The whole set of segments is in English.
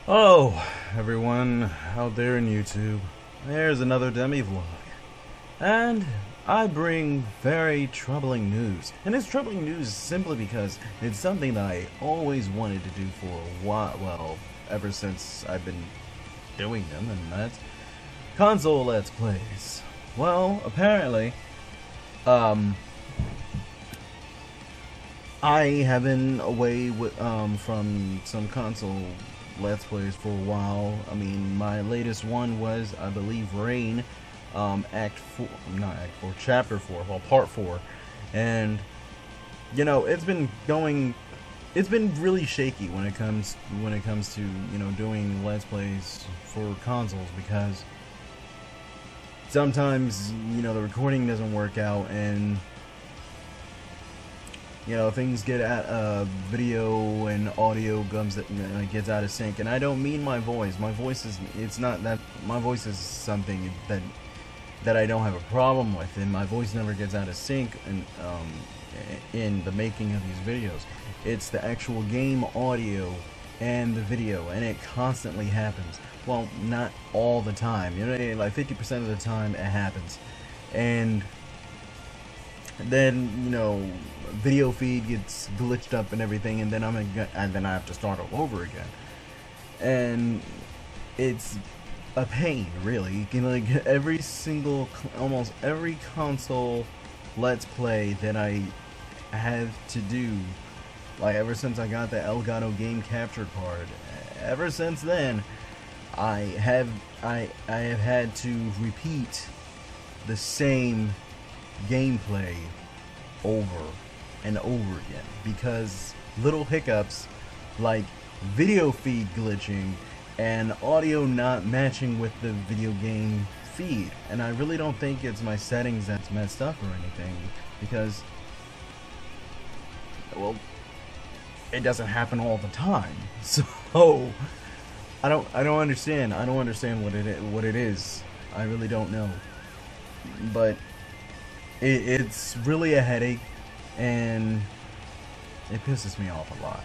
Oh, everyone out there in YouTube, there's another DemiVlog. And I bring very troubling news. And it's troubling news simply because it's something that I always wanted to do for a while, well, ever since I've been doing them, and that's console Let's Plays. Well, apparently, I have been away from some console Let's Plays for a while. I mean, my latest one was, I believe, Rain, Act 4, not Act 4, Chapter 4, well, Part 4. And, you know, it's been really shaky when it comes to, you know, doing Let's Plays for consoles, because sometimes, you know, the recording doesn't work out, and you know, things get at video and audio gets out of sync. And I don't mean my voice. My voice is, it's not that, my voice is something that I don't have a problem with, and my voice never gets out of sync in the making of these videos. It's the actual game audio and the video, and it constantly happens. Well, not all the time, you know, like 50% of the time it happens. And then, you know, video feed gets glitched up and everything, and then I have to start all over again, and it's a pain, really. You know, like almost every console Let's Play that I have to do, like ever since I got the Elgato game capture card, ever since then, I have had to repeat the same gameplay over and over again, because little hiccups like video feed glitching and audio not matching with the video game feed. And I really don't think it's my settings that's messed up or anything, because, well, it doesn't happen all the time. So I don't understand. I don't understand what it is. I really don't know. But it's really a headache, and it pisses me off a lot.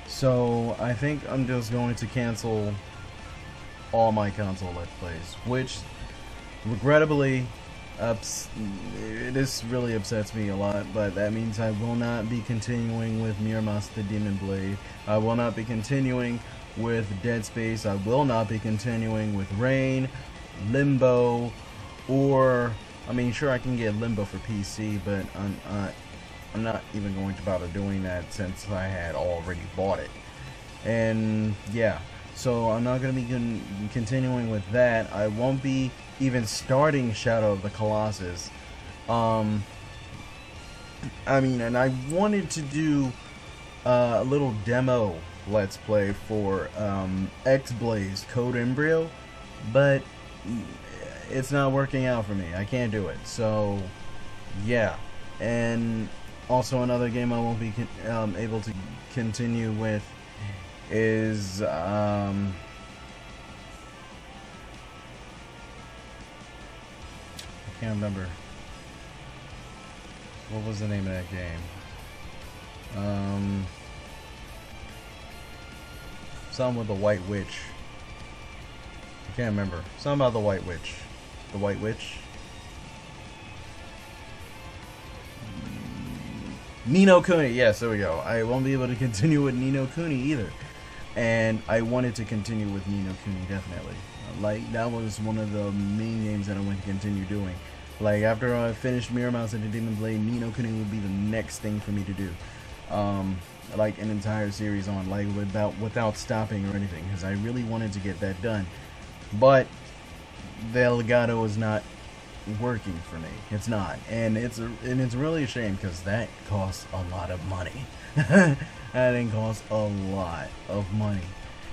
So I think I'm just going to cancel all my console Let's Plays, which regrettably this really upsets me a lot. But that means I will not be continuing with Miramasa the Demon Blade. I will not be continuing with Dead Space. I will not be continuing with Rain, Limbo, or, I mean, sure, I can get Limbo for PC, but I'm not even going to bother doing that since I had already bought it. And yeah, so I'm not going to be continuing with that. I won't be even starting Shadow of the Colossus. I mean, and I wanted to do a little demo Let's Play for X-Blaze Code Embryo, but it's not working out for me. I can't do it. So yeah. And also another game I won't be able to continue with is I can't remember what was the name of that game. Something with the White Witch. I can't remember. Something about the White Witch. The White Witch? Ni no Kuni. Yes, there we go. I won't be able to continue with Ni no Kuni either. And I wanted to continue with Ni no Kuni, definitely. Like, that was one of the main games that I wanted to continue doing. Like, after I finished Miramasa the Demon Blade, Ni no Kuni would be the next thing for me to do. Like, an entire series on, like, without stopping or anything, because I really wanted to get that done. But the Elgato is not working for me. It's not, and it's really a shame, because that costs a lot of money. That thing costs a lot of money,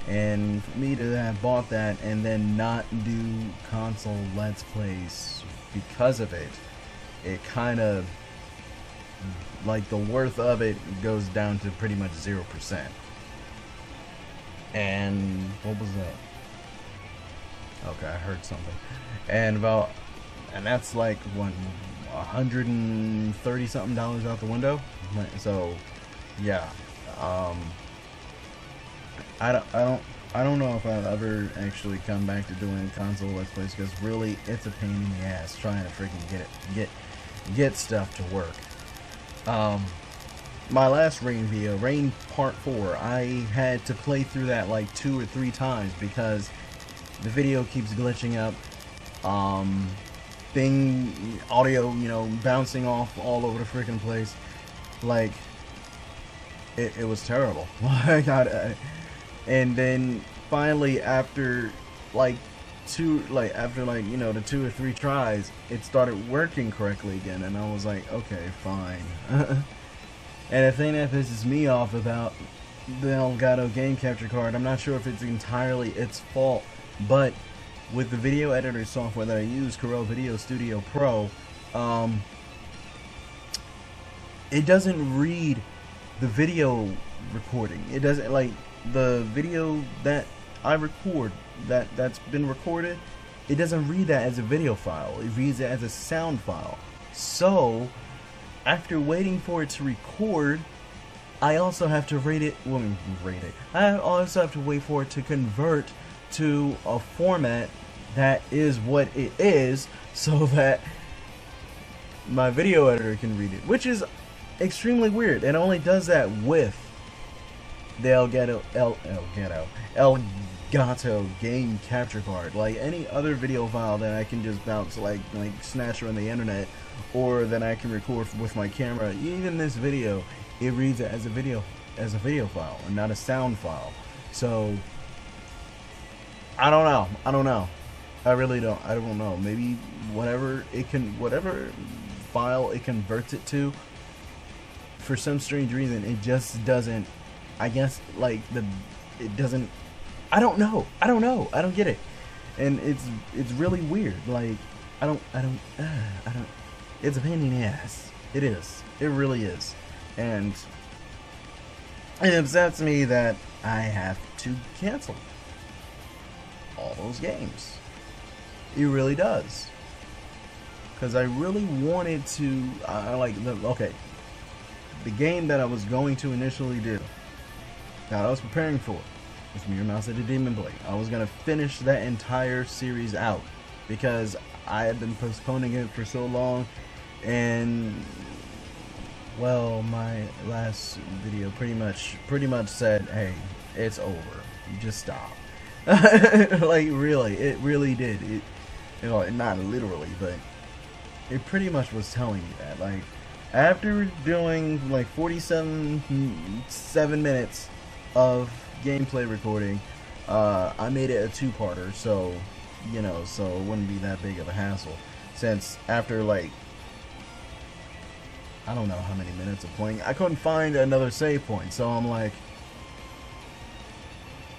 and for me to have bought that and then not do console Let's Plays because of it, it kind of, like, the worth of it goes down to pretty much 0%. And what was that? Okay, I heard something. And that's like what, $130 something out the window. So yeah, I don't I don't know if I'll ever actually come back to doing console Let's Plays, because really, it's a pain in the ass trying to freaking get stuff to work. My last Rain video, Rain Part 4, I had to play through that like 2 or 3 times because the video keeps glitching up. Audio, you know, bouncing off all over the freaking place. Like, it was terrible. And then finally, after like you know, the 2 or 3 tries, it started working correctly again, and I was like, okay, fine. And the thing that pisses me off about the Elgato game capture card, I'm not sure if it's entirely its fault, but with the video editor software that I use, Corel Video Studio Pro, it doesn't read the video recording. It doesn't, like, the video that I record, that's been recorded, it doesn't read that as a video file. It reads it as a sound file. So after waiting for it to record, I also have to I also have to wait for it to convert to a format that is what it is, so that my video editor can read it, which is extremely weird. It only does that with the Elgato game capture card. Like any other video file that I can just bounce, like snatch from the internet, or that I can record with my camera, even this video, it reads it as a video file and not a sound file. So I don't know. I really don't. I don't know. Maybe whatever file it converts it to, for some strange reason, it just doesn't. I guess it doesn't. I don't know. I don't get it, and it's really weird. Like I don't. It's a pain in the ass. It is. It really is, and it upsets me that I have to cancel all those games. It really does, because I really wanted to. The game that I was going to initially do, that I was preparing for, was Mirror Mouse at the Demon Blade. I was gonna finish that entire series out because I had been postponing it for so long, and well, my last video pretty much said, hey, it's over. You just stop. Like really, it really did. It, you know, not literally, but it pretty much was telling me that. Like after doing like 47 minutes of gameplay recording, I made it a 2-parter, so you know, so it wouldn't be that big of a hassle. Since after like I don't know how many minutes of playing, I couldn't find another save point, so I'm like,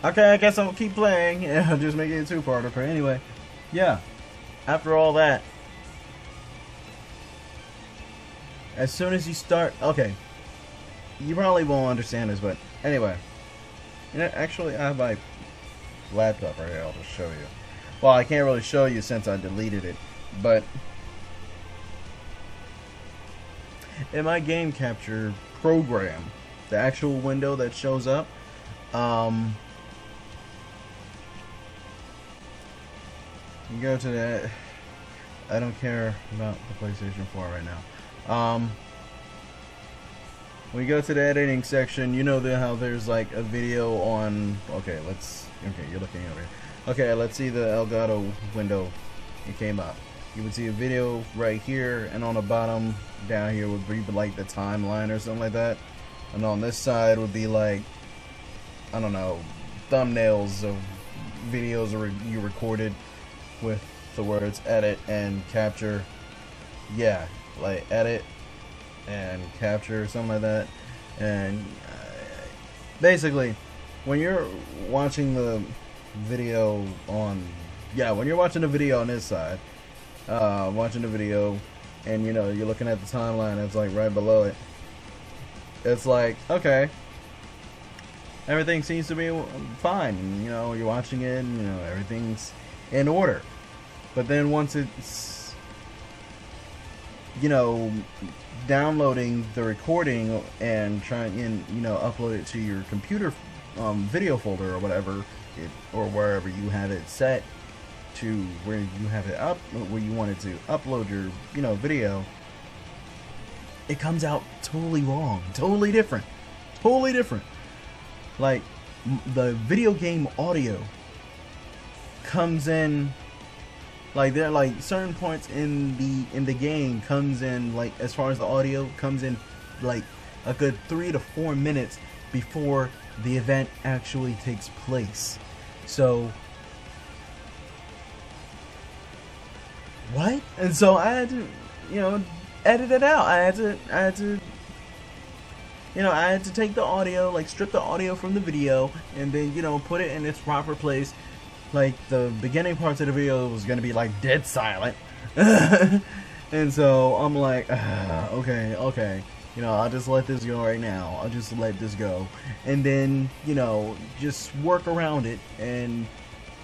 okay, I guess I'll keep playing and I'll just make it a 2-parter. But anyway, yeah, after all that, as soon as you start, okay, you probably won't understand this, but anyway, you know, actually I have my laptop right here, I'll just show you. Well, I can't really show you since I deleted it, but in my game capture program, the actual window that shows up, you go to that. I don't care about the PlayStation 4 right now. When you go to the editing section, you know how there's like a video on. Okay, you're looking over here. Okay, let's see the Elgato window. It came up. You would see a video right here, and on the bottom down here would be like the timeline or something like that. And on this side would be like, I don't know, thumbnails of videos you recorded with the words edit and capture. Yeah, like edit and capture, something like that. And basically, when you're watching the video on, when you're watching the video on this side, watching the video, and you know, you're looking at the timeline, it's like right below it. It's like, okay, everything seems to be fine, and, you know, you're watching it, and, you know, everything's in order. But then once it's, you know, downloading the recording and trying, and, you know, upload it to your computer video folder or whatever, it, or wherever you have it set to where you have it up, where you wanted to upload your, you know, video, it comes out totally wrong, totally different. Like the video game audio comes in, like there are like certain points in the game comes in, like as far as the audio comes in, like a good 3 to 4 minutes before the event actually takes place. So what? And so I had to, you know, edit it out. I had to you know, I had to take the audio, like strip the audio from the video, and then, you know, put it in its proper place. Like the beginning parts of the video was gonna be like dead silent. And so I'm like, okay, you know, I'll just let this go right now. I'll just let this go, and then, you know, just work around it, and,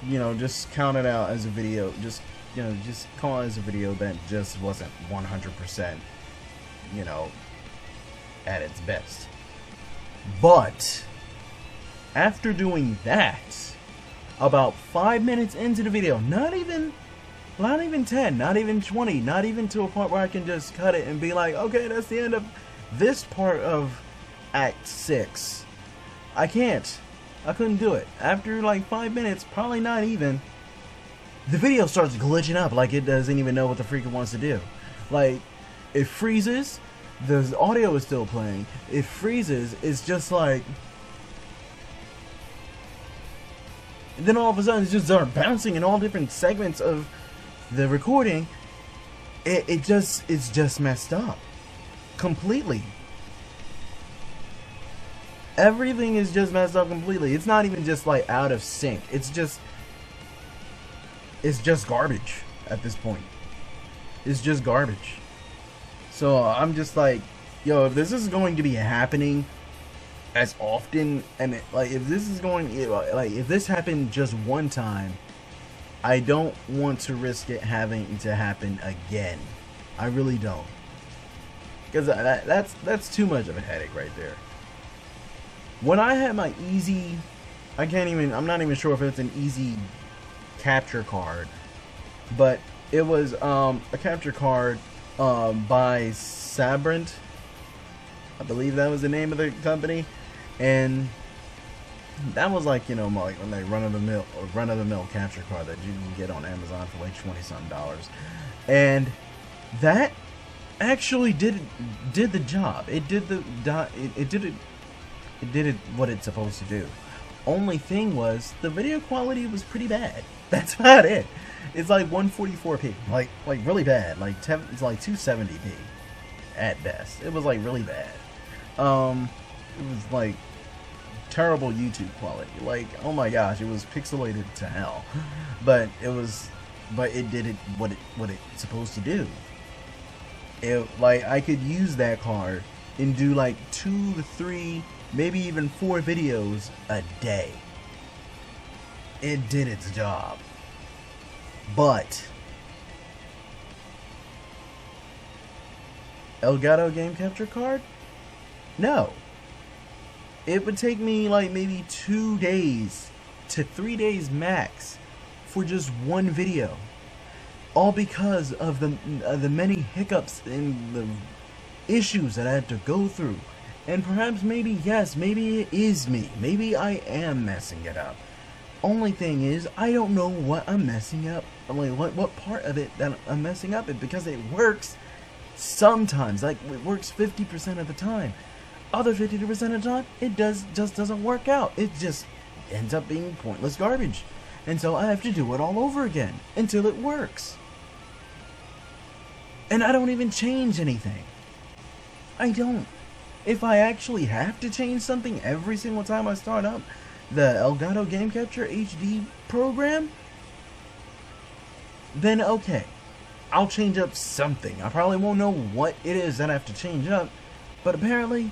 you know, just count it out as a video. Just, you know, just call it as a video that just wasn't 100%, you know, at its best. But after doing that, about 5 minutes into the video, not even 10, not even 20, not even to a point where I can just cut it and be like, okay, that's the end of this part of Act 6. I couldn't do it. After like 5 minutes, probably not even, the video starts glitching up like it doesn't even know what the freak it wants to do. Like, it freezes, the audio is still playing, it freezes, it's just like, and then all of a sudden, it just starts bouncing in all different segments of the recording. It's just messed up completely. Everything is just messed up completely. It's not even just like out of sync. It's just garbage at this point. It's just garbage. So I'm just like, yo, if this is going to be happening as often, and like if this is going, like if this happened just one time, I don't want to risk it having to happen again. I really don't, because that's too much of a headache right there. When I had my easy, I'm not even sure if it's an easy capture card, but it was a capture card by Sabrent, I believe that was the name of the company. And that was like, you know, like run of the mill capture card that you can get on Amazon for like $20-something. And that actually did the job. It did what it's supposed to do. Only thing was, the video quality was pretty bad. That's about it. It's like 144p, like really bad. Like it's like 270p at best. It was like really bad. It was like terrible YouTube quality. Like, oh my gosh, it was pixelated to hell. But it did what it's supposed to do. Like, I could use that card and do like 2 to 3, maybe even 4 videos a day. It did its job. But Elgato game capture card? No. It would take me like maybe 2 days to 3 days max for just one video. All because of the many hiccups and the issues that I had to go through. And perhaps maybe, yes, maybe it is me. Maybe I am messing it up. Only thing is, I don't know what I'm messing up. Like, what part of it that I'm messing up, because it works sometimes. Like, it works 50% of the time. Other 50% of the time, it just doesn't work out. It just ends up being pointless garbage. And so I have to do it all over again until it works. And I don't even change anything. I don't. If I actually have to change something every single time I start up the Elgato Game Capture HD program, then okay, I'll change up something. I probably won't know what it is that I have to change up, but apparently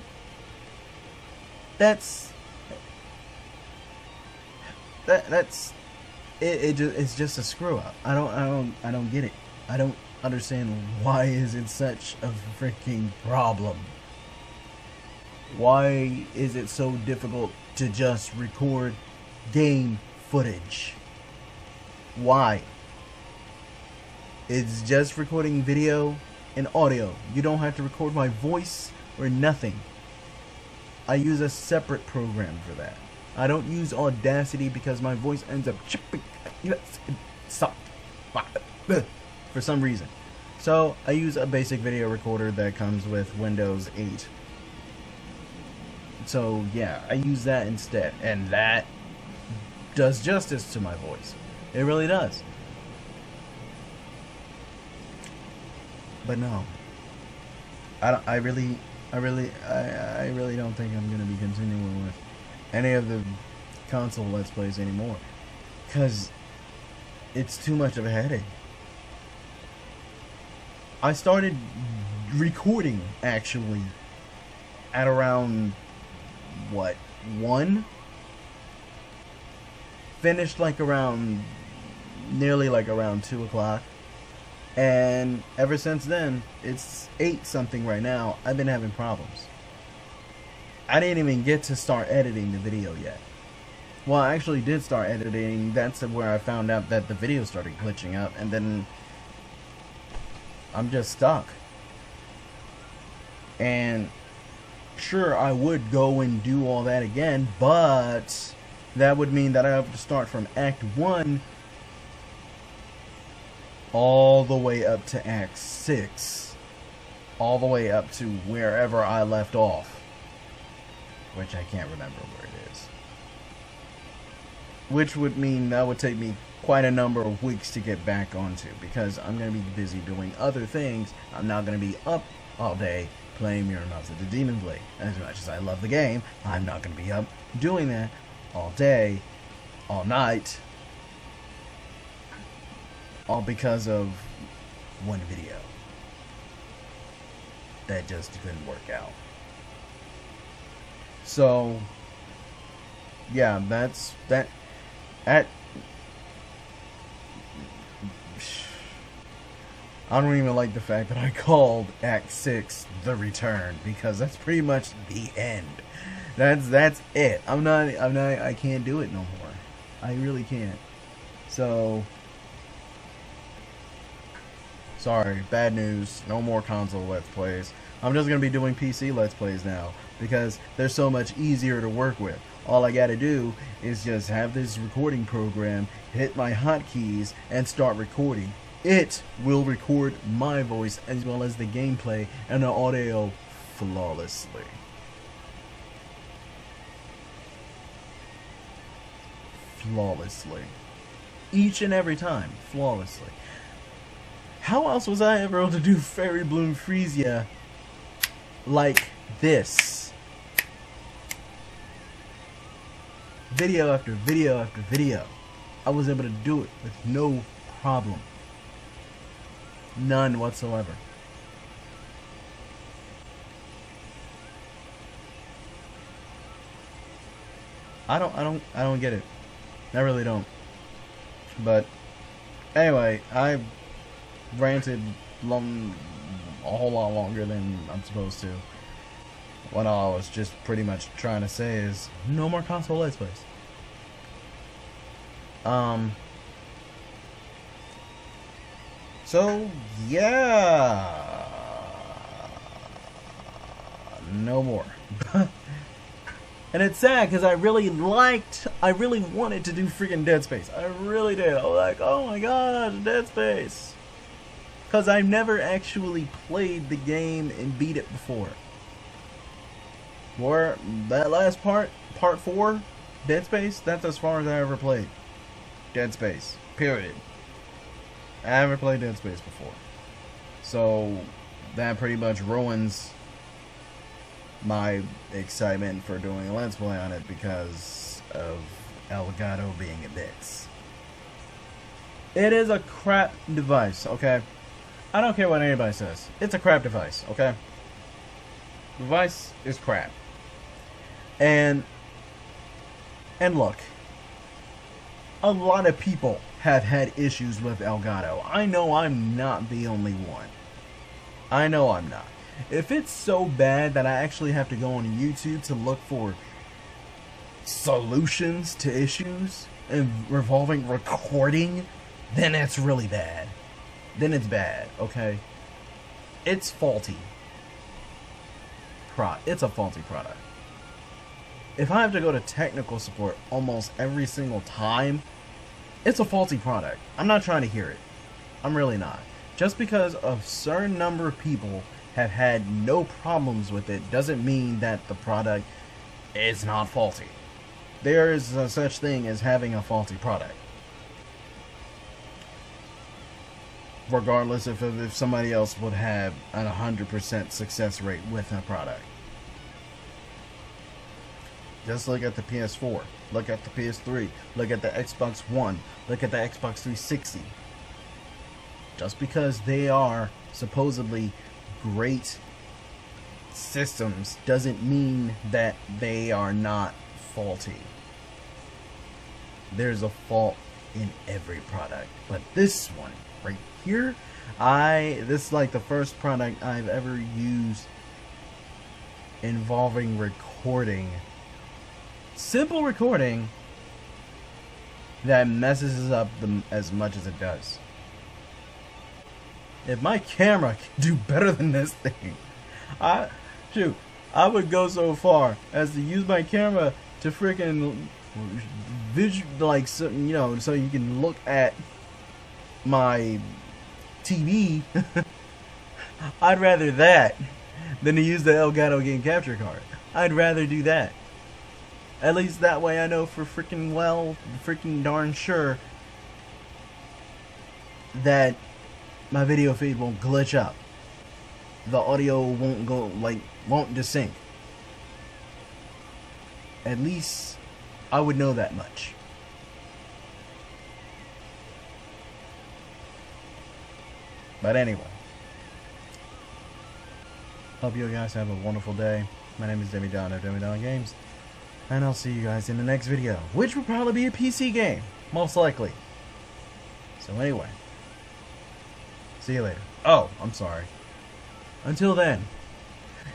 it's just a screw up. I don't get it. I don't understand why is it such a freaking problem. Why is it so difficult to just record game footage. Why? It's just recording video and audio. You don't have to record my voice or nothing. I use a separate program for that. I don't use Audacity because my voice ends up chipping for some reason. So I use a basic video recorder that comes with Windows 8. So yeah, I use that instead, and that does justice to my voice. It really does. But no, I really don't think I'm gonna be continuing with any of the console Let's Plays anymore, because it's too much of a headache. I started recording actually at around what, 1? Finished like around nearly like around 2 o'clock. And ever since then, it's 8 something right now, I've been having problems. I didn't even get to start editing the video yet. Well, I actually did start editing. That's where I found out that the video started glitching up, and then I'm just stuck. And sure, I would go and do all that again, but that would mean that I have to start from Act 1 all the way up to Act 6, all the way up to wherever I left off, which I can't remember where it is, which would mean that would take me quite a number of weeks to get back onto, because I'm going to be busy doing other things. I'm not going to be up all day playing Mirror Mouse at the DemiVlog. As much as I love the game, I'm not going to be up doing that all day, all night, all because of one video that just couldn't work out. So yeah, that's that. I don't even like the fact that I called Act 6 The Return, because that's pretty much the end. That's it. I can't do it no more. I really can't. So sorry, bad news. No more console Let's Plays. I'm just gonna be doing PC Let's Plays now, because they're so much easier to work with. All I gotta do is just have this recording program, hit my hotkeys, and start recording. It will record my voice as well as the gameplay and the audio flawlessly. Flawlessly. Each and every time, flawlessly. How else was I ever able to do Fairy Bloom Freesia like this? Video after video after video. I was able to do it with no problem. None whatsoever. I don't get it. I really don't. But anyway, I ranted a whole lot longer than I'm supposed to. What I was just pretty much trying to say is no more console Let's Plays. So yeah, no more. And it's sad because I really wanted to do freaking Dead Space. I really did. I was like, oh my gosh, Dead Space. Because I've never actually played the game and beat it before. Or that last part 4, Dead Space, that's as far as I ever played Dead Space, period. I haven't played Dead Space before. So that pretty much ruins my excitement for doing a Let's Play on it because of Elgato being a bitch. It is a crap device, okay? I don't care what anybody says. It's a crap device, okay? The device is crap. And look, a lot of people have had issues with Elgato. I know I'm not the only one. I know I'm not. If it's so bad that I actually have to go on YouTube to look for solutions to issues, involving recording, then it's really bad. Then it's bad, okay? It's faulty. It's a faulty product. If I have to go to technical support almost every single time, it's a faulty product. I'm not trying to hear it. I'm really not. Just because a certain number of people have had no problems with it doesn't mean that the product is not faulty. There is a such thing as having a faulty product. Regardless if somebody else would have a 100% success rate with a product. Just look at the PS4, look at the PS3, look at the Xbox One, look at the Xbox 360. Just because they are supposedly great systems doesn't mean that they are not faulty. There's a fault in every product, but this one right here, this is like the first product I've ever used involving recording, simple recording, that messes up as much as it does. If my camera can do better than this thing, I would go so far as to use my camera to freaking so you can look at my TV. I'd rather that than to use the Elgato game capture card. I'd rather do that. At least that way I know for freaking darn sure that my video feed won't glitch up. The audio won't won't desync. At least I would know that much. But anyway, hope you guys have a wonderful day. My name is DemiDon of DemiDon Games, and I'll see you guys in the next video, which will probably be a PC game, most likely. So anyway, see you later. Oh, I'm sorry. Until then,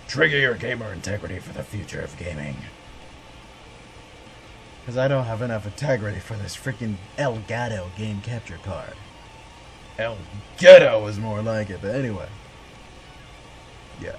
trigger your gamer integrity for the future of gaming. Because I don't have enough integrity for this freaking Elgato game capture card. Elgato is more like it, but anyway. Yeah.